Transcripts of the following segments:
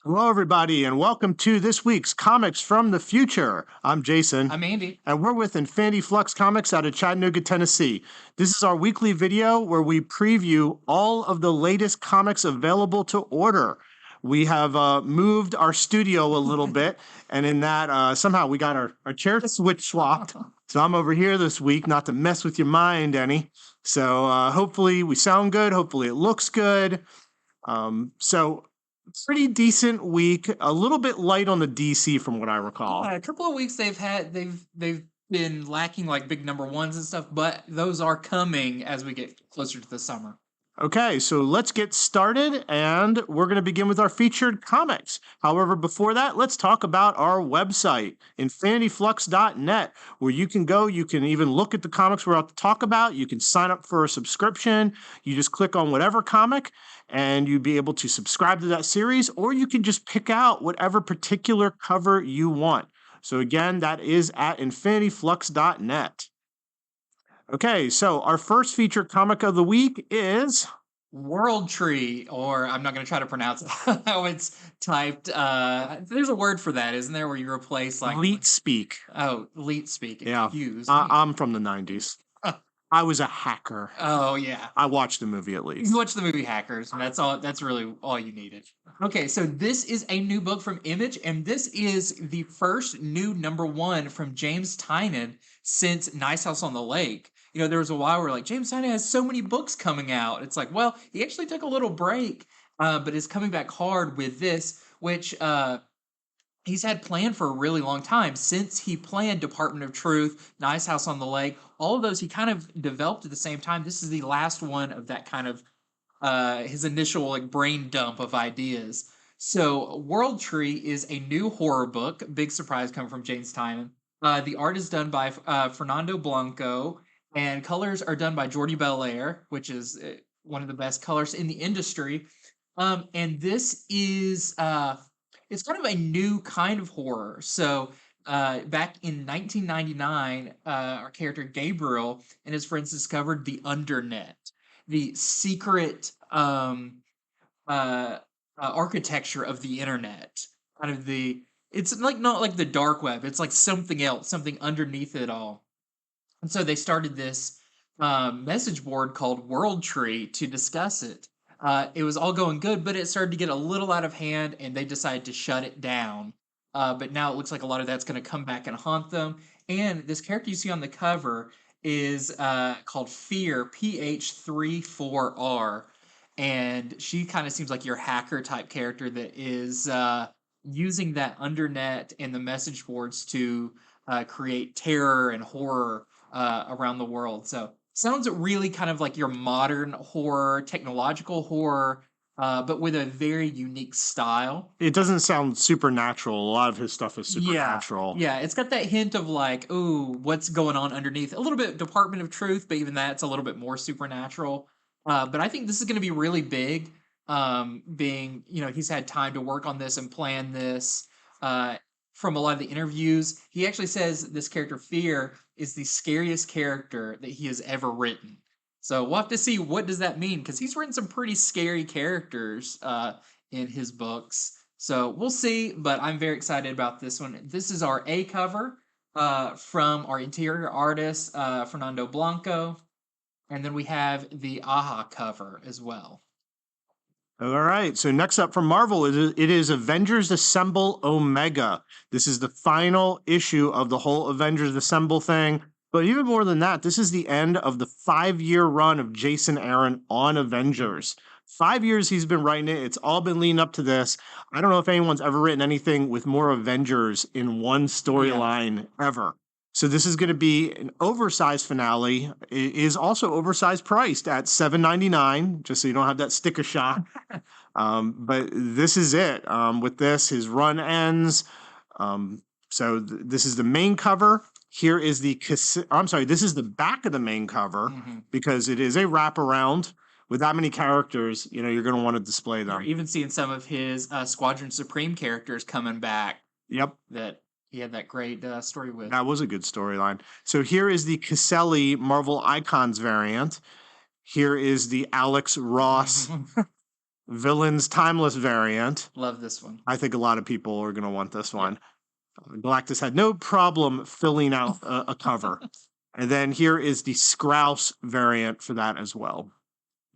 Hello, everybody, and welcome to this week's Comics from the Future. I'm Jason. I'm Andy. And we're with infinityfluxcomics out of Chattanooga, Tennessee. This is our weekly video where we preview all of the latest comics available to order. We have moved our studio a little bit, and in that, somehow we got our chair switch swapped. So I'm over here this week, not to mess with your mind any. So hopefully we sound good. Hopefully it looks good. Pretty decent week, a little bit light on the DC from what I recall. A couple of weeks they've been lacking like big number ones and stuff, but those are coming as we get closer to the summer. Okay, so let's get started, and we're going to begin with our featured comics. However, before that, let's talk about our website, infinityflux.net, where you can go, you can even look at the comics we're about to talk about, you can sign up for a subscription, you just click on whatever comic, and you'd be able to subscribe to that series, or you can just pick out whatever particular cover you want. So again, that is at infinityflux.net. Okay, so our first featured comic of the week is WorldTr33, or I'm not going to try to pronounce how it's typed. There's a word for that, isn't there, where you replace like Leet Speak. Oh, Leet Speak. Yeah, Excuse I'm from the 90s. I was a hacker. Oh yeah, I watched the movie at least. You watched the movie Hackers, and that's all. That's really all you needed. Okay, so this is a new book from Image, and this is the first new number one from James Tynion since Nice House on the Lake. You know, there was a while where like James Tynion has so many books coming out. It's like, well, he actually took a little break, but is coming back hard with this, which he's had planned for a really long time since he planned Department of Truth, Nice House on the Lake. All of those he kind of developed at the same time. This is the last one of that kind of his initial like brain dump of ideas. So WorldTr33 is a new horror book. Big surprise coming from James Tynion. The art is done by Fernando Blanco, and colors are done by Jordi Belair, which is one of the best colors in the industry. And this is it's kind of a new kind of horror. So back in 1999, our character Gabriel and his friends discovered the Undernet, the secret architecture of the internet. Kind of it's like not like the dark web. It's like something else, something underneath it all. And so they started this message board called WorldTr33 to discuss it. It was all going good, but it started to get a little out of hand, and they decided to shut it down. But now it looks like a lot of that's going to come back and haunt them. And this character you see on the cover is called Fear, PH34R. And she kind of seems like your hacker type character that is using that undernet and the message boards to create terror and horror around the world. So sounds really kind of like your modern horror, technological horror, but with a very unique style. It doesn't sound supernatural. A lot of his stuff is supernatural. Yeah, it's got that hint of like, ooh, what's going on underneath? A little bit Department of Truth, but even that's a little bit more supernatural. But I think this is going to be really big, being, you know, he's had time to work on this and plan this. From a lot of the interviews, he actually says this character Fear is the scariest character that he has ever written. So we'll have to see what does that mean, because he's written some pretty scary characters in his books. So we'll see, but I'm very excited about this one. This is our A cover from our interior artist, Fernando Blanco. And then we have the AHA cover as well. All right, so next up from Marvel, it is Avengers Assemble Omega. This is the final issue of the whole Avengers Assemble thing. But even more than that, this is the end of the 5-year run of Jason Aaron on Avengers. 5 years he's been writing it. It's all been leading up to this. I don't know if anyone's ever written anything with more Avengers in one storyline ever. So this is going to be an oversized finale. It is also oversized priced at $7.99, just so you don't have that sticker shock. But this is it. With this, his run ends. This is the main cover. Here is this is the back of the main cover, because it is a wraparound. With that many characters, you know, you're going to want to display them. We're even seeing some of his Squadron Supreme characters coming back. Yep. That He had that great story with. That was a good storyline. So here is the CASELLI Marvel Icons variant. Here is the Alex Ross Villains Timeless variant. Love this one. I think a lot of people are going to want this one. Galactus had no problem filling out a cover. And then here is the SKROCE variant for that as well.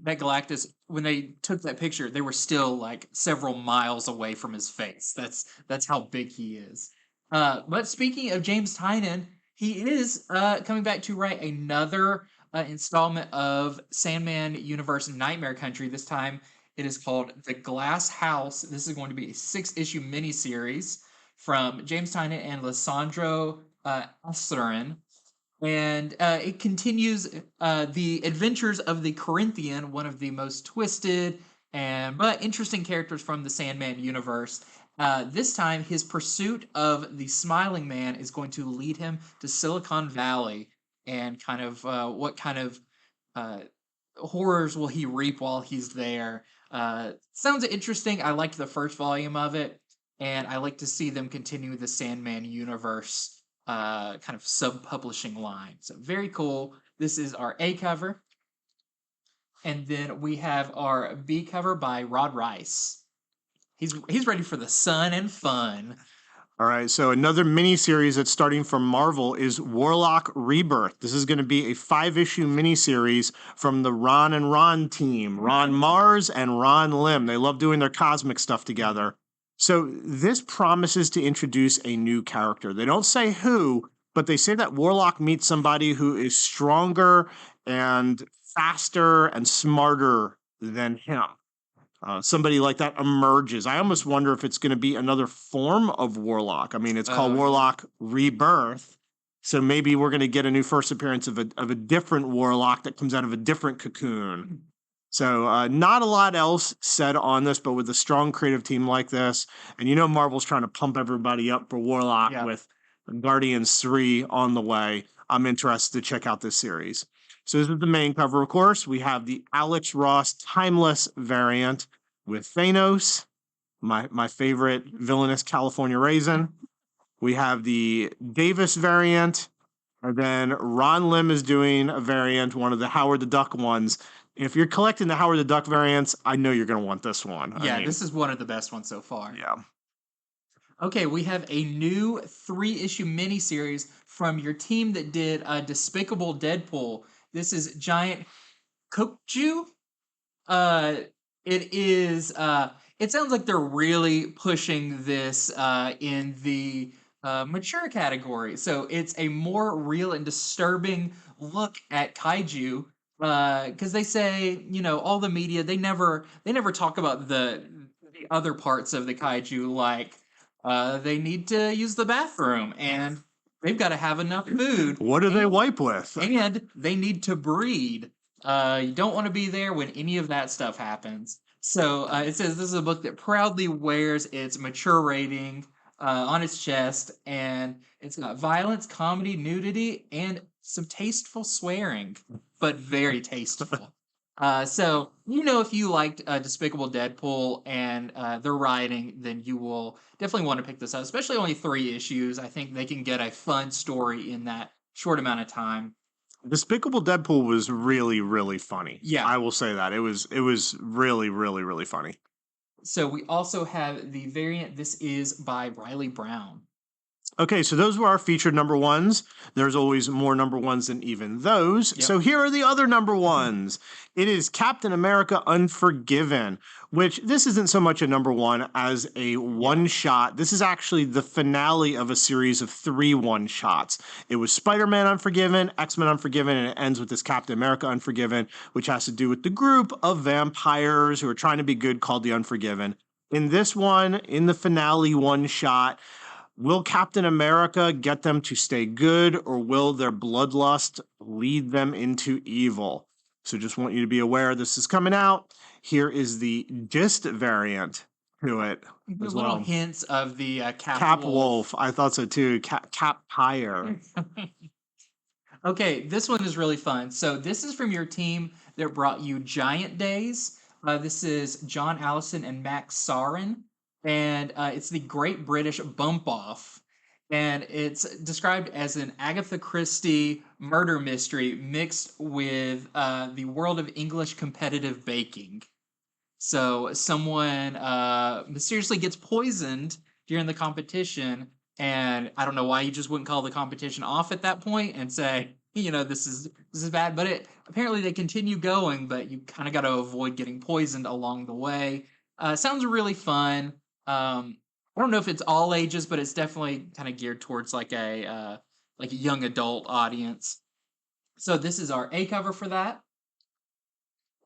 That Galactus, when they took that picture, they were still like several miles away from his face. That's how big he is. But speaking of James Tynion, he is coming back to write another installment of Sandman Universe Nightmare Country. This time it is called The Glass House. This is going to be a 6-issue miniseries from James Tynion and Lissandro Asterin. And it continues the adventures of the Corinthian, one of the most twisted but interesting characters from the Sandman universe. This time, his pursuit of the Smiling Man is going to lead him to Silicon Valley, and kind of what kind of horrors will he reap while he's there. Sounds interesting. I liked the first volume of it, and I like to see them continue the Sandman universe kind of sub-publishing line. So very cool. This is our A cover. And then we have our B cover by Rod Rice. He's ready for the sun and fun. All right, so another miniseries that's starting from Marvel is Warlock Rebirth. This is going to be a 5-issue miniseries from the Ron and Ron team, Ron Mars and Ron Lim. They love doing their cosmic stuff together. So this promises to introduce a new character. They don't say who, but they say that Warlock meets somebody who is stronger and faster and smarter than him. Somebody like that emerges. I almost wonder if it's going to be another form of Warlock. I mean, it's called Warlock Rebirth. So maybe we're going to get a new first appearance of a different Warlock that comes out of a different cocoon. So not a lot else said on this, but with a strong creative team like this, and you know Marvel's trying to pump everybody up for Warlock with Guardians 3 on the way, I'm interested to check out this series. So this is the main cover, of course. We have the Alex Ross Timeless variant with THANOS, my favorite villainous California raisin. We have the Davis variant, and then Ron Lim is doing a variant, one of the Howard the Duck ones. If you're collecting the Howard the Duck variants, I know you're going to want this one. Yeah, this is one of the best ones so far. Yeah. Okay, we have a new 3-issue miniseries from your team that did Despicable Deadpool. This is Giant Kokju. It sounds like they're really pushing this in the mature category. So it's a more real and disturbing look at kaiju. Because they say, you know, all the media, they never talk about the other parts of the kaiju, like they need to use the bathroom and they've got to have enough food. What do they wipe with? And they need to breed. You don't want to be there when any of that stuff happens. So it says this is a book that proudly wears its mature rating on its chest, and it's got violence, comedy, nudity, and some tasteful swearing, but very tasteful. So, you know, if you liked Despicable Deadpool and their writing, then you will definitely want to pick this up, especially only 3 issues. I think they can get a fun story in that short amount of time. Despicable Deadpool was really, really funny. Yeah. I will say that. It was really, really, really funny. So we also have the variant. This is by Riley Brown. Okay, so those were our featured number ones. There's always more number ones than even those. Yep. So here are the other number ones. It is Captain America Unforgiven, which this isn't so much a number one as a one-shot. This is actually the finale of a series of 3 one-shots. It was Spider-Man Unforgiven, X-Men Unforgiven, and it ends with this Captain America Unforgiven, which has to do with the group of vampires who are trying to be good called the Unforgiven. In this one, in the finale one-shot, will Captain America get them to stay good, or will their bloodlust lead them into evil? So just want you to be aware this is coming out. Here is the gist variant to it. The little hints of the Cap Wolf. I thought so too. Cap Pyre. Okay, this one is really fun. So this is from your team that brought you Giant Days. This is John Allison and Max Sarin. And it's the Great British Bump Off. and it's described as an Agatha Christie murder mystery mixed with the world of English competitive baking. So someone mysteriously gets poisoned during the competition, and I don't know why you just wouldn't call the competition off at that point and say, this is bad. But it apparently they continue going, but you kind of got to avoid getting poisoned along the way. Sounds really fun. I don't know if it's all ages, but it's definitely kind of geared towards like a young adult audience. So this is our A cover for that.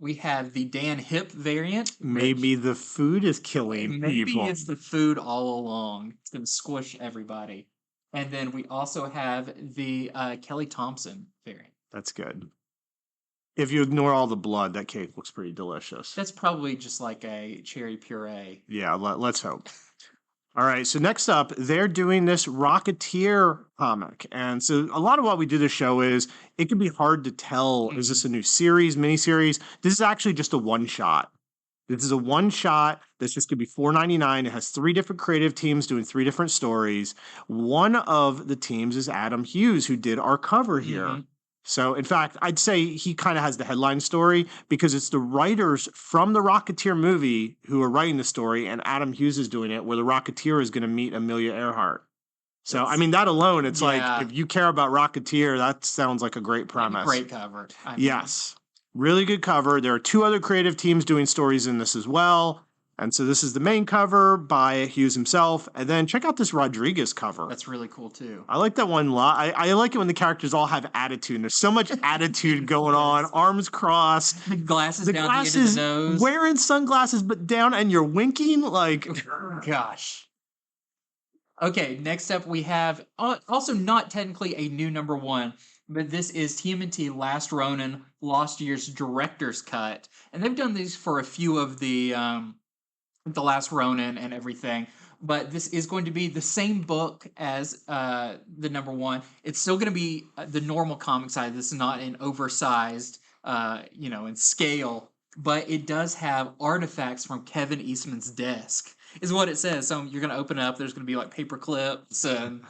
We have the Dan Hip variant. Maybe the food is killing Maybe people. it's the food all along. It's gonna squish everybody. And then we also have the Kelly Thompson variant. That's good. If you ignore all the blood, that cake looks pretty delicious. That's probably just like a cherry puree. Yeah, let's hope. All right, so next up, they're doing this Rocketeer comic. And so a lot of what we do this show is it can be hard to tell, is this a new series, miniseries? This is actually just a one-shot. This is a one-shot that's just going to be $4.99. It has 3 different creative teams doing 3 different stories. One of the teams is Adam Hughes, who did our cover here. Mhm. So, in fact, I'd say he kind of has the headline story because it's the writers from the Rocketeer movie who are writing the story, and Adam Hughes is doing it, where the Rocketeer is going to meet Amelia Earhart. So, I mean, that alone, it's Yeah. like, if you care about Rocketeer, that sounds like a great premise. Great cover. I mean, Yes. Really good cover. There are 2 other creative teams doing stories in this as well. And so this is the main cover by Hughes himself. And then check out this Rodriguez cover. That's really cool too. I like that one a lot. I like it when the characters all have attitude. There's so much attitude going on. Arms crossed. The glasses The down to the end of glasses, the nose. wearing sunglasses, but down and you're winking. Like, Gosh. Okay, next up we have also not technically a new number 1, but this is TMNT Last Ronin Lost Years Director's Cut. And they've done these for a few of the Last Ronin and everything. But this is going to be the same book as the number 1. It's still going to be the normal comic size. This is not an oversized, in scale. But it does have artifacts from Kevin Eastman's desk, is what it says. So you're going to open it up. There's going to be like paper clips and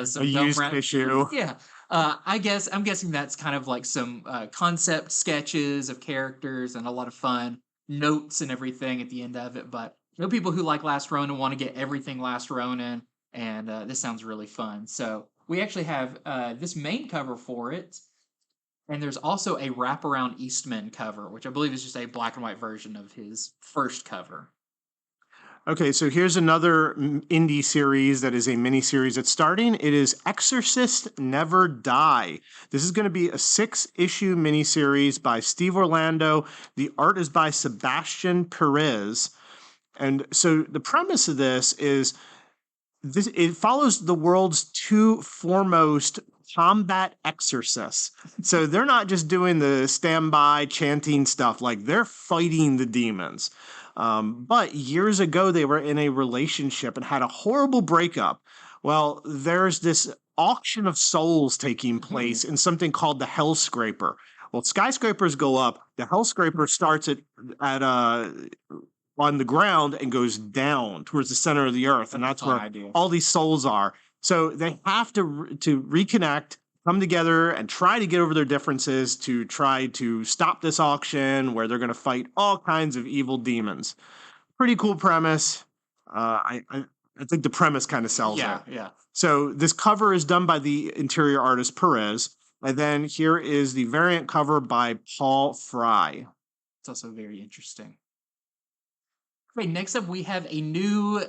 some a used gum wrap. tissue. Yeah. I'm guessing that's kind of like some concept sketches of characters and a lot of fun notes and everything at the end of it. But people who like Last Ronin want to get everything Last Ronin, and this sounds really fun. So we actually have this main cover for it, and there's also a wraparound Eastman cover, which I believe is just a black and white version of his first cover. Okay, so here's another indie series that is a mini series that's starting. It is Exorcist Never Die. This is going to be a 6-issue mini series by Steve Orlando. The art is by Sebastian Perez. And so the premise of this is it follows the world's 2 foremost combat exorcists. So they're not just doing the standby chanting stuff, like they're fighting the demons. But years ago, they were in a relationship and had a horrible breakup. Well, there's this auction of souls taking place in something called the Hell Scraper. Well, skyscrapers go up. The Hell Scraper starts on the ground and goes down towards the center of the earth, and that's where all these souls are. So they have to reconnect, come together, and try to get over their differences to try to stop this auction where they're going to fight all kinds of evil demons. Pretty cool premise. I think the premise kind of sells it. Yeah. So this cover is done by the interior artist Perez, and then here is the variant cover by Paul Fry. It's also very interesting. Okay, next up we have a new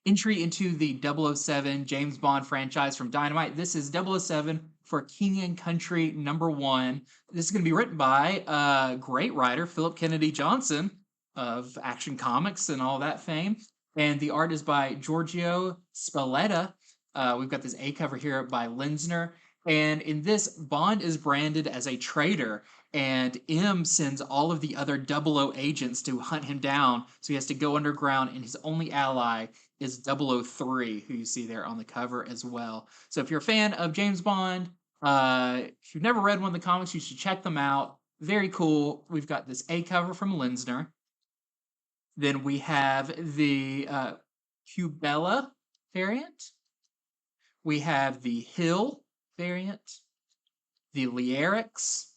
entry into the 007 James Bond franchise from Dynamite. This is 007 for King and Country #1. This is going to be written by great writer Philip Kennedy Johnson of Action Comics and all that fame. And the art is by Giorgio Spalletta. We've got this A cover here by Linsner. And in this, Bond is branded as a traitor, and M sends all of the other 00 agents to hunt him down, so he has to go underground, and his only ally is 003, who you see there on the cover as well. So if you're a fan of James Bond, if you've never read one of the comics, you should check them out. Very cool. We've got this A cover from Linsner. Then we have the Cubella variant. We have the Hill variant, the Lyrics.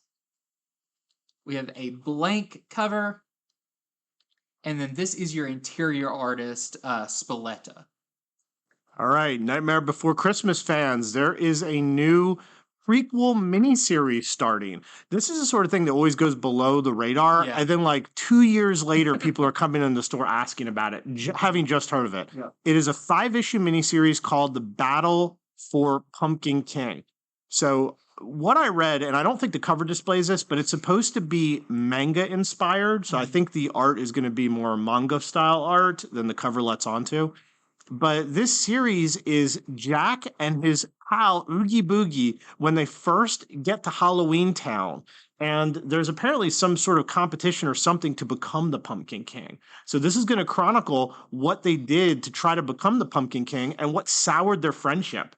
We have a blank cover. And then this is your interior artist, Spalletta. All right, Nightmare Before Christmas fans, there is a new prequel miniseries starting. This is the sort of thing that always goes below the radar. Yeah. And then, like 2 years later, people are coming in the store asking about it, having just heard of it. Yeah. It is a 5-issue miniseries called The Battle for Pumpkin King. So, what I read, and I don't think the cover displays this, but it's supposed to be manga inspired. So, I think the art is going to be more manga style art than the cover lets onto. But this series is Jack and his pal Oogie Boogie when they first get to Halloween Town. And there's apparently some sort of competition or something to become the Pumpkin King. So this is going to chronicle what they did to try to become the Pumpkin King and what soured their friendship.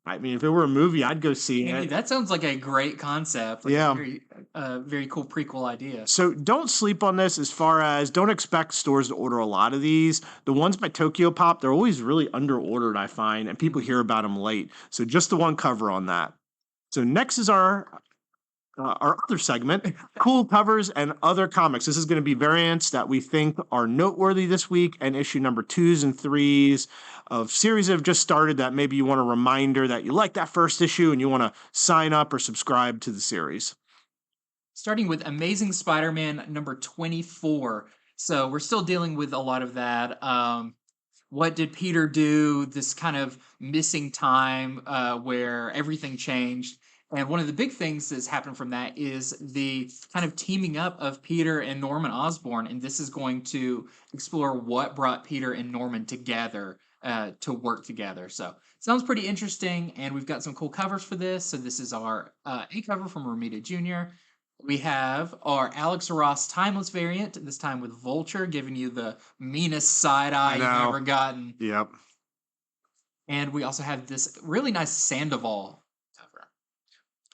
I mean, if it were a movie, I'd go see Andy, it. that sounds like a great concept. Like Yeah. a very cool prequel idea. So don't sleep on this as far as don't expect stores to order a lot of these. The ones by Tokyo Pop, they're always really under ordered, I find, and people hear about them late. So just the one cover on that. So next is our other segment, cool covers and other comics. This is going to be variants that we think are noteworthy this week and issue number 2s and 3s of series that have just started that maybe you want a reminder that you like that first issue and you want to sign up or subscribe to the series. Starting with Amazing Spider-Man number 24. So we're still dealing with a lot of that. What did Peter do? This kind of missing time where everything changed. And one of the big things that's happened from that is the kind of teaming up of Peter and Norman Osborn. And this is going to explore what brought Peter and Norman together to work together. So sounds pretty interesting. And we've got some cool covers for this. So this is our A cover from Romita Jr. We have our Alex Ross Timeless variant, this time with Vulture, giving you the meanest side eye you've ever gotten. Yep. And we also have this really nice Sandoval cover.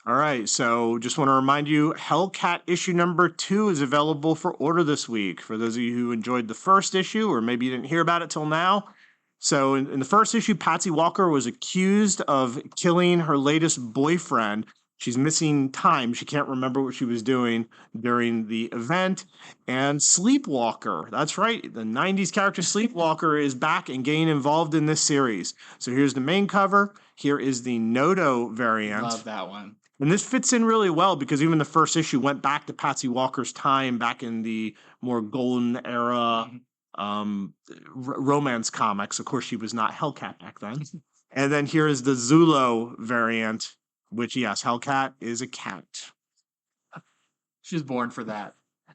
All right, so just want to remind you, Hellcat issue number 2 is available for order this week. For those of you who enjoyed the first issue, or maybe you didn't hear about it till now. So in the first issue, Patsy Walker was accused of killing her latest boyfriend. She's missing time. She can't remember what she was doing during the event. And Sleepwalker, that's right, the 90s character Sleepwalker is back and getting involved in this series. So here's the main cover. Here is the Noto variant. Love that one. And this fits in really well because even the first issue went back to Patsy Walker's time back in the more golden era romance comics. Of course, she was not Hellcat back then. And then here is the Zulo variant, which, yes, Hellcat is a cat. She was born for that.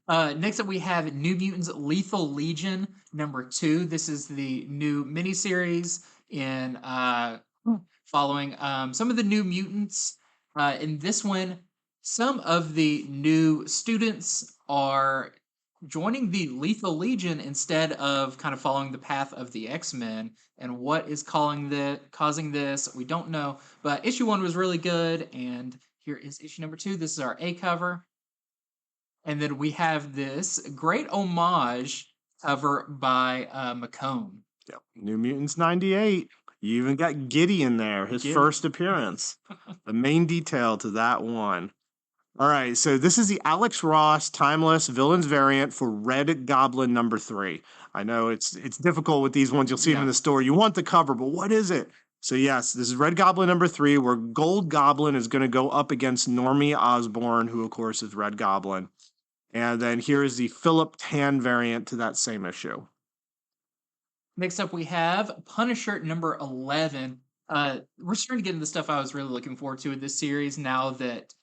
Next up, we have New Mutants Lethal Legion number 2. This is the new miniseries in following some of the New Mutants. In this one, some of the new students are joining the Lethal Legion instead of kind of following the path of the X-Men. And what is causing this, we don't know. But issue 1 was really good, and here is issue number 2. This is our A cover. And then we have this great homage cover by McCone. Yep. New Mutants 98. You even got Giddy in there, his first appearance. The main detail to that one. All right, so this is the Alex Ross Timeless Villains variant for Red Goblin number 3. I know it's difficult with these ones. You'll see them in the store. You want the cover, but what is it? So yes, this is Red Goblin number 3, where Gold Goblin is going to go up against Normie Osborn, who of course is Red Goblin. And then here is the Philip Tan variant to that same issue. Next up, we have Punisher number 11. We're starting to get into the stuff I was really looking forward to with this series now that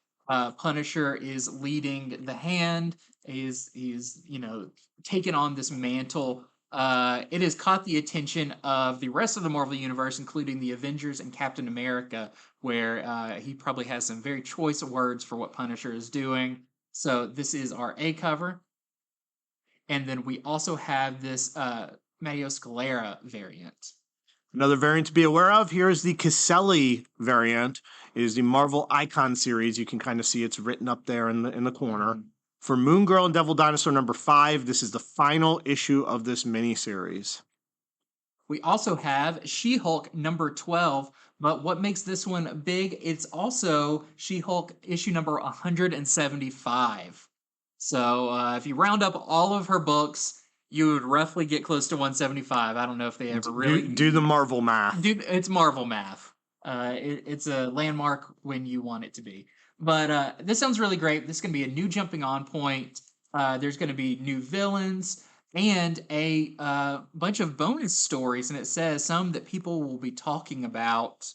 Punisher is leading the Hand. He's taken on this mantle. It has caught the attention of the rest of the Marvel Universe, including the Avengers and Captain America, where he probably has some very choice words for what Punisher is doing. So this is our A cover. And then we also have this Matteo Scalera variant. Another variant to be aware of, here is the CASELLI variant. It is the Marvel Icon series. You can kind of see it's written up there in the corner. For Moon Girl and Devil Dinosaur number 5, this is the final issue of this miniseries. We also have She-Hulk number 12 But what makes this one big, it's also She-Hulk issue number 175. So if you round up all of her books, you would roughly get close to 175. I don't know if they ever really Do the Marvel math. Dude, it's Marvel math. It's a landmark when you want it to be. But this sounds really great. This is going to be a new jumping on point. There's going to be new villains and a bunch of bonus stories, and it says some that people will be talking about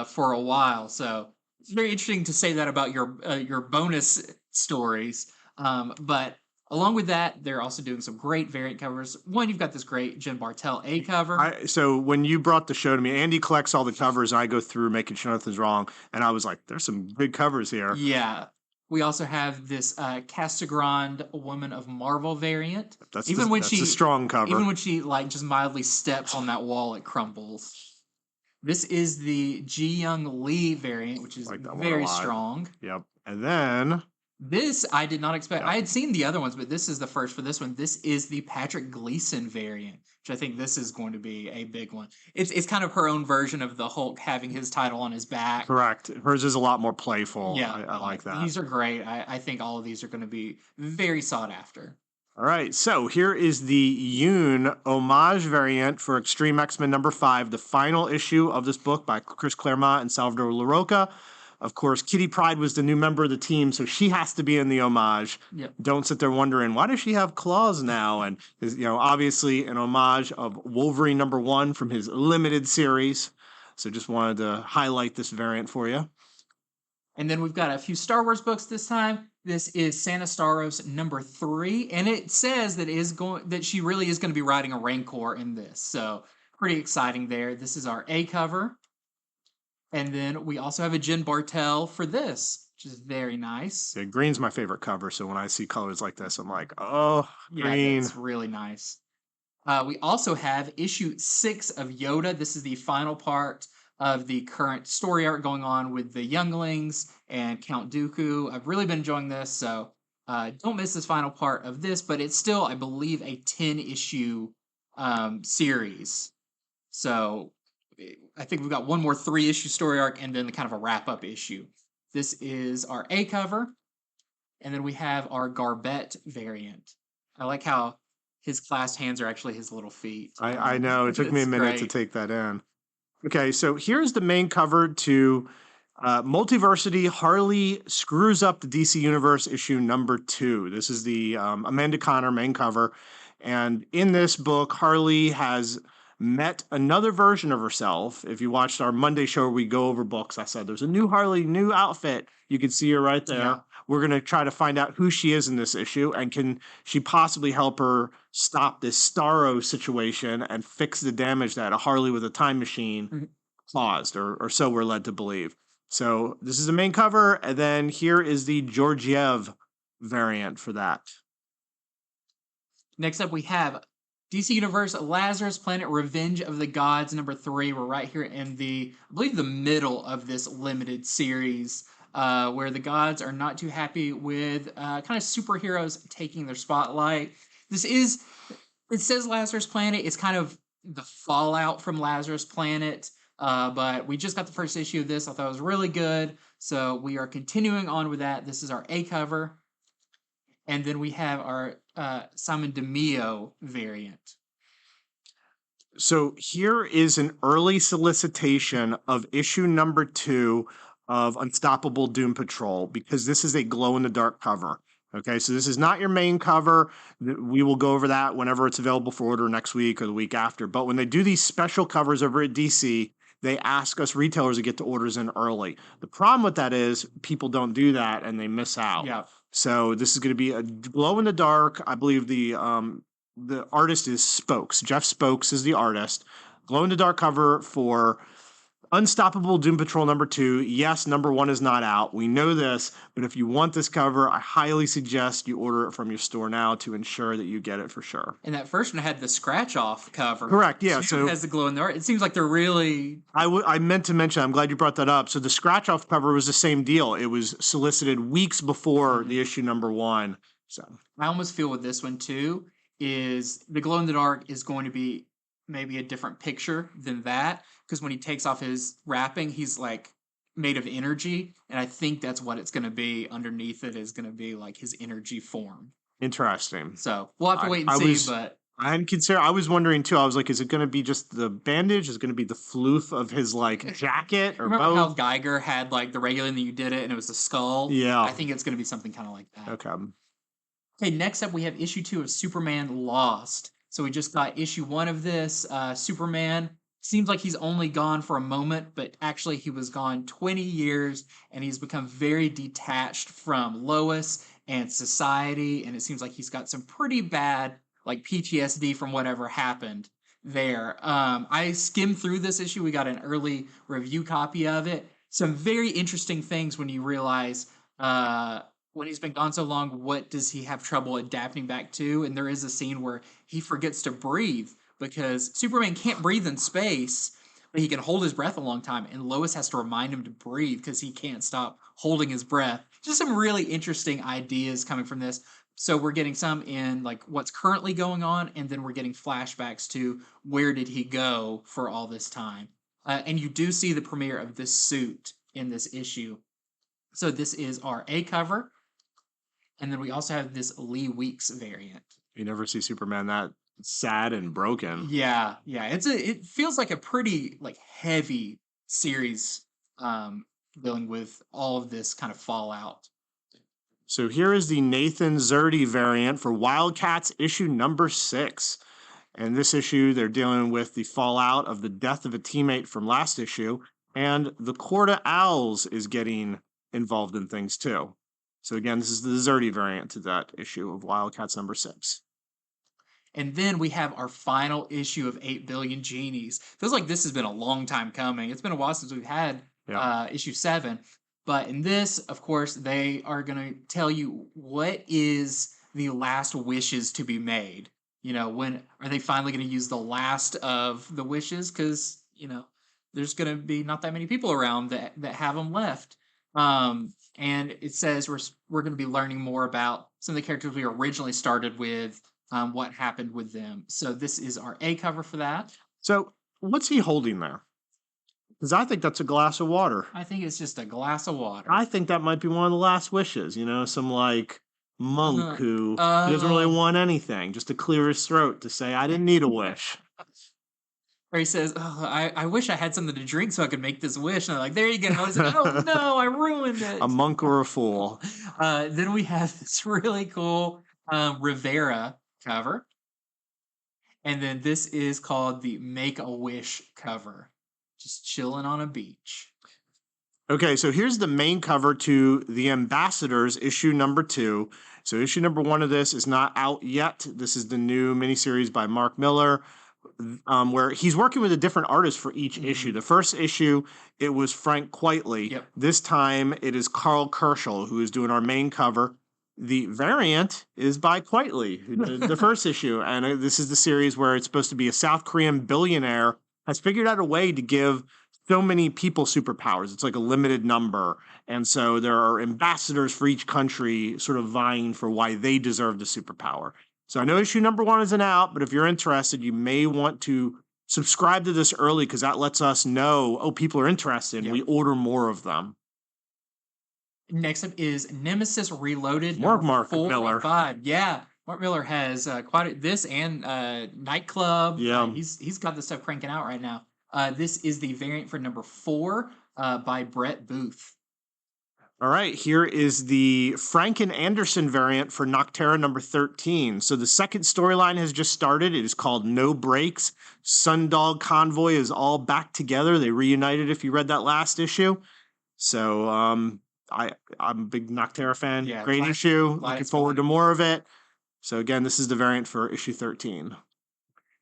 for a while. So it's very interesting to say that about your bonus stories. But along with that, they're also doing some great variant covers. One, you've got this great Jen Bartel A cover. So when you brought the show to me, Andy collects all the covers, and I go through making sure nothing's wrong. And I was like, there's some good covers here. Yeah. We also have this Casagrande Woman of Marvel variant. That's a strong cover. Even when she like just mildly steps on that wall, it crumbles. This is the Ji Young Lee variant, which is Like that one a very lot. strong. Yep. And then This I did not expect. Yep. I had seen the other ones, but this is the first for this one. This is the Patrick Gleason variant, which I think this is going to be a big one. It's kind of her own version of the Hulk having his title on his back. correct. Hers is a lot more playful. Yeah, I like that. These are great. I think all of these are going to be very sought after. All right, so here is the Yoon homage variant for Extreme X-Men number 5, the final issue of this book by Chris Claremont and Salvador Larroca. Of course, Kitty Pryde was the new member of the team, so she has to be in the homage. Yep. Don't sit there wondering, why does she have claws now? And, obviously an homage of Wolverine number 1 from his limited series. So just wanted to highlight this variant for you. And then we've got a few Star Wars books this time. This is Santa Staros number 3, and it says that she really is going to be riding a Rancor in this. So pretty exciting there. This is our A cover. And then we also have a Jen Bartel for this, which is very nice. Yeah, green's my favorite cover, so when I see colors like this, I'm like, oh, Yeah, green. that's really nice. We also have issue 6 of Yoda. This is the final part of the current story arc going on with the Younglings and Count Dooku. I've really been enjoying this, so don't miss this final part of this, but it's still, I believe, a 10-issue series. So I think we've got one more 3-issue story arc and then kind of a wrap-up issue. This is our A cover, and then we have our Garbett variant. I like how his clasped hands are actually his little feet. I know, it took me a It's minute to great. take that in. Okay, so here's the main cover to Multiversity Harley Screws Up the DC Universe issue number 2. This is the Amanda Connor main cover. And in this book, Harley has met another version of herself. If you watched our Monday show where we go over books, I said there's a new Harley, new outfit. You can see her right there. Yeah. We're going to try to find out who she is in this issue and can she possibly help her stop this Starro situation and fix the damage that a Harley with a time machine caused, or so we're led to believe. So this is the main cover, and then here is the Georgiev variant for that. Next up, we have DC Universe Lazarus Planet Revenge of the Gods number 3. We're right here in I believe the middle of this limited series, where the gods are not too happy with kind of superheroes taking their spotlight. It says Lazarus Planet. It's kind of the fallout from Lazarus Planet. But we just got the first issue of this. I thought it was really good. So we are continuing on with that. This is our A cover. And then we have our Simon DeMeo variant. So here is an early solicitation of issue number 2 of Unstoppable Doom Patrol, because this is a glow-in-the-dark cover. Okay, so this is not your main cover. We will go over that whenever it's available for order next week or the week after. But when they do these special covers over at DC, they ask us retailers to get the orders in early. The problem with that is people don't do that and they miss out. Yeah. So this is going to be a glow-in-the-dark. I believe the artist is Spokes. Jeff Spokes is the artist. Glow-in-the-dark cover for Unstoppable Doom Patrol number 2. Yes, number 1 is not out. We know this, but if you want this cover, I highly suggest you order it from your store now to ensure that you get it for sure. And that first one had the scratch-off cover. Correct, yeah. So it has the glow in the art. It seems like they're really... I meant to mention, I'm glad you brought that up. So the scratch-off cover was the same deal. It was solicited weeks before the issue number 1. So I almost feel with this one, too, is the glow in the dark is going to be maybe a different picture than that. because when he takes off his wrapping, he's like made of energy, and I think that's what it's going to be. Underneath it is going to be like his energy form. Interesting. So we'll have to wait and I see. was But I hadn't considered. I was wondering too. I was like, is it going to be just the bandage? Is it going to be the floof of his like jacket or remember how both? Geiger had like the regular, and then you did it, and it was the skull. Yeah. I think it's going to be something kind of like that. Okay. Okay, next up we have issue 2 of Superman Lost. So we just got issue 1 of this. Superman seems like he's only gone for a moment, but actually he was gone 20 years, and he's become very detached from Lois and society, and it seems like he's got some pretty bad like PTSD from whatever happened there. I skimmed through this issue. We got an early review copy of it. Some very interesting things when you realize when he's been gone so long, what does he have trouble adapting back to? And there is a scene where he forgets to breathe because Superman can't breathe in space, but he can hold his breath a long time. And Lois has to remind him to breathe because he can't stop holding his breath. Just some really interesting ideas coming from this. So we're getting some in like what's currently going on, and then we're getting flashbacks to where did he go for all this time. And you do see the premiere of this suit in this issue. So this is our A cover. And then we also have this Lee Weeks variant. You never see Superman that sad and broken. Yeah. It feels like a pretty like heavy series dealing with all of this kind of fallout. So here is the Nathan Zerdy variant for Wildcats issue number 6. And this issue, they're dealing with the fallout of the death of a teammate from last issue. And the Court of Owls is getting involved in things too. So again, this is the Zerdy variant to that issue of Wildcats number 6. And then we have our final issue of 8 Billion Genies. Feels like this has been a long time coming. It's been a while since we've had issue 7. But in this, of course, they are going to tell you what is the last wishes to be made. You know, when are they finally going to use the last of the wishes? Because, you know, there's going to be not that many people around that have them left. And it says we're going to be learning more about some of the characters we originally started with, what happened with them. So this is our A cover for that. So what's he holding there? Because I think that's a glass of water. I think it's just a glass of water. I think that might be one of the last wishes, you know, some like monk who doesn't really want anything, just to clear his throat to say, I didn't need a wish. Or he says, I wish I had something to drink so I could make this wish. And I'm like, there you go. I was like, oh no, I ruined it. A monk or a fool. Then we have this really cool Rivera cover. And then this is called the Make-A-Wish cover. Just chilling on a beach. Okay, so here's the main cover to The Ambassadors, issue number 2. So issue number 1 of this is not out yet. This is the new miniseries by Mark Miller, where he's working with a different artist for each issue. The first issue, it was Frank Quitely. Yep. This time, it is Carl Kerschel, who is doing our main cover. The variant is by Quitely, who did the first issue. And this is the series where it's supposed to be a South Korean billionaire has figured out a way to give so many people superpowers. It's like a limited number. And so there are ambassadors for each country sort of vying for why they deserve the superpower. So I know issue number 1 isn't out, but if you're interested, you may want to subscribe to this early because that lets us know, oh, people are interested. Yep. We order more of them. Next up is Nemesis Reloaded. Mark 4 Miller. or 5. Yeah. Mark Miller has this and Nightclub. Yeah. He's got this stuff cranking out right now. This is the variant for number 4 by Brett Booth. All right, here is the Franken Anderson variant for Nocterra number 13. So the second storyline has just started. It is called No Breaks. Sundog Convoy is all back together. They reunited if you read that last issue. So I'm a big Nocterra fan. Yeah, Great issue. glad Looking it's forward to fun. more of it. So again, this is the variant for issue 13.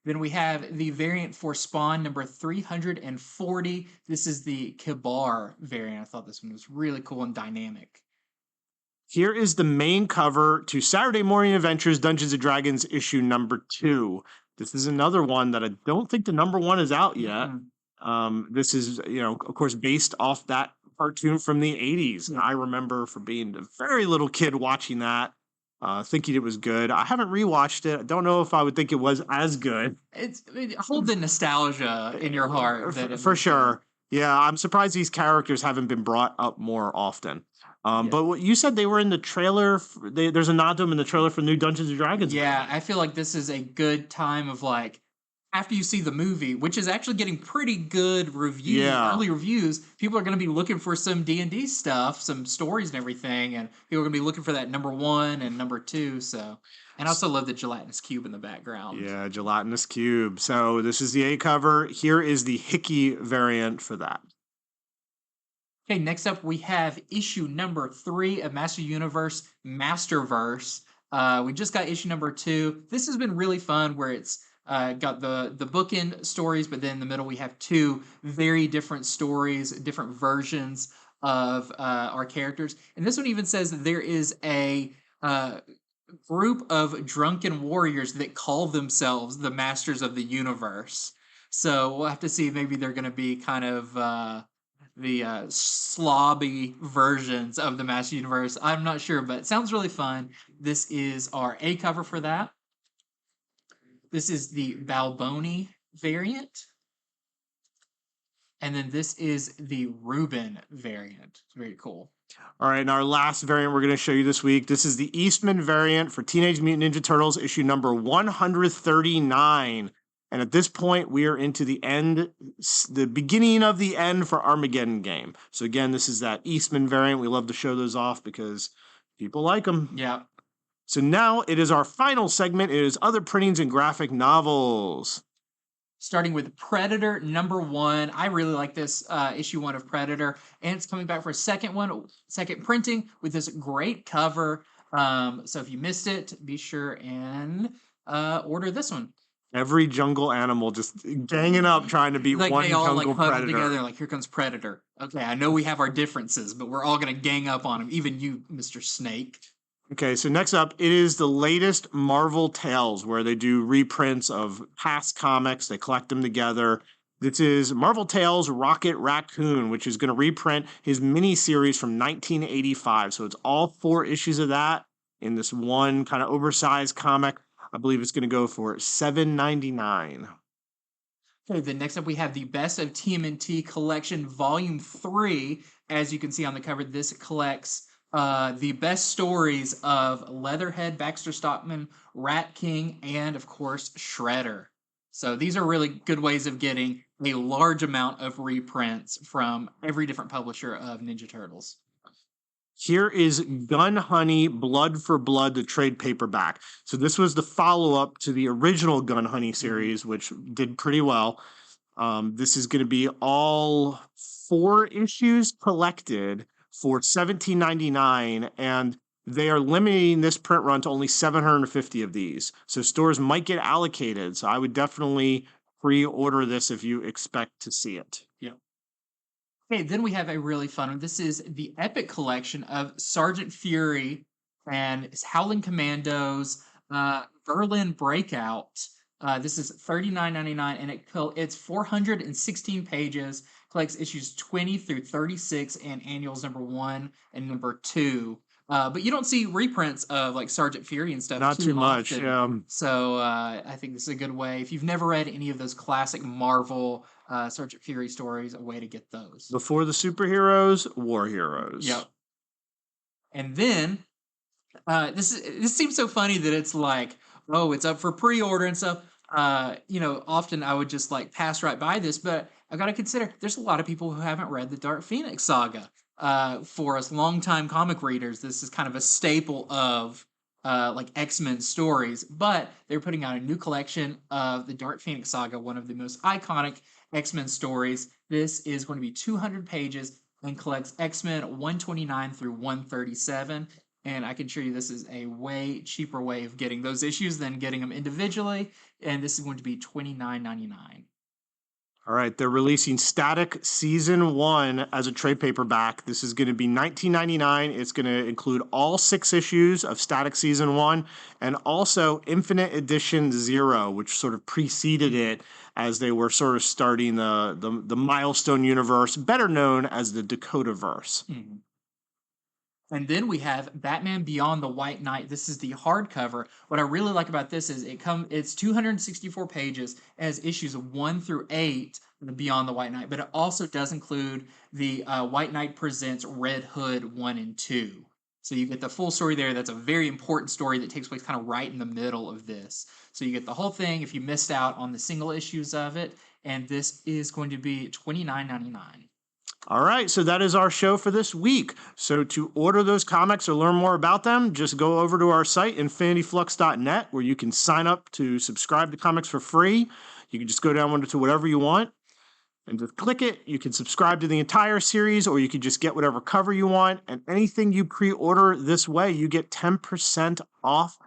Then we have the variant for Spawn number 340. This is the Kibar variant. I thought this one was really cool and dynamic. Here is the main cover to Saturday Morning Adventures Dungeons & Dragons issue number 2. This is another one that I don't think the number 1 is out yet. This is, you know, of course, based off that cartoon from the 80s. And I remember for being a very little kid watching that. thinking it was good. I haven't rewatched it. I don't know if I would think it was as good. Hold the nostalgia in your heart. That it For was sure. Yeah, I'm surprised these characters haven't been brought up more often. But what you said, they were in the trailer. There's a nod to them in the trailer for new Dungeons and Dragons. Yeah, I feel like this is a good time of like after you see the movie, which is actually getting pretty good reviews, Yeah. early reviews. People are going to be looking for some D&D stuff, some stories and everything, and people are going to be looking for that number 1 and number 2. So, and I also love the gelatinous cube in the background. Yeah, gelatinous cube. So this is the A cover. Here is the Hickey variant for that. Okay, next up we have issue number 3 of Master Universe Masterverse. We just got issue number 2. This has been really fun where it's got the bookend stories, but then in the middle we have 2 very different stories, different versions of our characters. And this one even says that there is a group of drunken warriors that call themselves the Masters of the Universe. So we'll have to see. Maybe they're going to be kind of the slobby versions of the Master Universe. I'm not sure, but it sounds really fun. This is our A cover for that. This is the Balboni variant. And then this is the Reuben variant. Very cool. All right, and our last variant we're going to show you this week. This is the Eastman variant for Teenage Mutant Ninja Turtles, issue number 139. And at this point, we are into the end, the beginning of the end for Armageddon game. So again, this is that Eastman variant. We love to show those off because people like them. Yeah. So now it is our final segment. It is other printings and graphic novels. Starting with Predator number 1. I really like this issue 1 of Predator, and it's coming back for a second printing with this great cover. So if you missed it, be sure and order this one. Every jungle animal just ganging up trying to beat like one they all jungle like huddle predator. together like, here comes Predator. Okay, I know we have our differences, but we're all gonna gang up on him. Even you, Mr. Snake. Okay, so next up, it is the latest Marvel Tales, where they do reprints of past comics. They collect them together. This is Marvel Tales Rocket Raccoon, which is going to reprint his miniseries from 1985. So it's all 4 issues of that in this one kind of oversized comic. I believe it's going to go for $7.99. Okay, then next up we have the Best of TMNT Collection Volume 3. As you can see on the cover, this collects the best stories of Leatherhead, Baxter Stockman, Rat King, and of course Shredder. So these are really good ways of getting a large amount of reprints from every different publisher of Ninja Turtles. Here is Gun Honey Blood for Blood, the trade paperback. So this was the follow-up to the original Gun Honey series, which did pretty well. This is going to be all 4 issues collected for $17.99, and they are limiting this print run to only 750 of these. So stores might get allocated. So I would definitely pre-order this if you expect to see it. Yeah. Okay, then we have a really fun one. This is the Epic Collection of Sergeant Fury and his Howling Commandos, Berlin Breakout. This is $39.99, and it's 416 pages. Collects issues 20 through 36 and annuals number 1 and number 2. But you don't see reprints of like Sergeant Fury and stuff. Not too much. Often. So I think this is a good way. If you've never read any of those classic Marvel Sergeant Fury stories, a way to get those. Before the superheroes, war heroes. Yep. And then this seems so funny that it's like, oh, it's up for pre-order and stuff. Often I would just like pass right by this, but I've got to consider there's a lot of people who haven't read the Dark Phoenix saga. For us longtime comic readers, this is kind of a staple of like X-Men stories, but they're putting out a new collection of the Dark Phoenix saga, one of the most iconic X-Men stories. This is going to be 200 pages and collects X-Men 129 through 137. And I can assure you this is a way cheaper way of getting those issues than getting them individually. And this is going to be $29.99. All right, they're releasing Static Season 1 as a trade paperback. This is going to be $19.99. It's going to include all 6 issues of Static Season 1 and also Infinite Edition 0, which sort of preceded it as they were sort of starting the Milestone universe, better known as the Dakotaverse. Mm-hmm. And then we have Batman Beyond the White Knight. This is the hardcover. What I really like about this is it's 264 pages, as issues 1 through 8 Beyond the White Knight, but it also does include the White Knight Presents Red Hood 1 and 2. So you get the full story there. That's a very important story that takes place kind of right in the middle of this. So you get the whole thing if you missed out on the single issues of it, and this is going to be $29.99. All right, so that is our show for this week. So to order those comics or learn more about them, just go over to our site, infinityflux.net, where you can sign up to subscribe to comics for free. You can just go down to whatever you want and just click it. You can subscribe to the entire series, or you can just get whatever cover you want. And anything you pre-order this way, you get 10% off,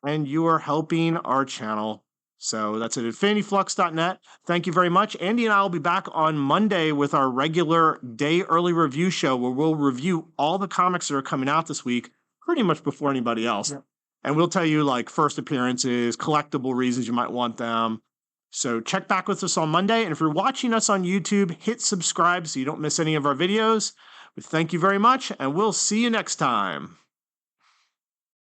and you are helping our channel. So that's at infinityflux.net. Thank you very much. Andy and I will be back on Monday with our regular day early review show, where we'll review all the comics that are coming out this week, pretty much before anybody else. Yeah. And we'll tell you like first appearances, collectible reasons you might want them. So check back with us on Monday. And if you're watching us on YouTube, hit subscribe so you don't miss any of our videos. Thank you very much, and we'll see you next time.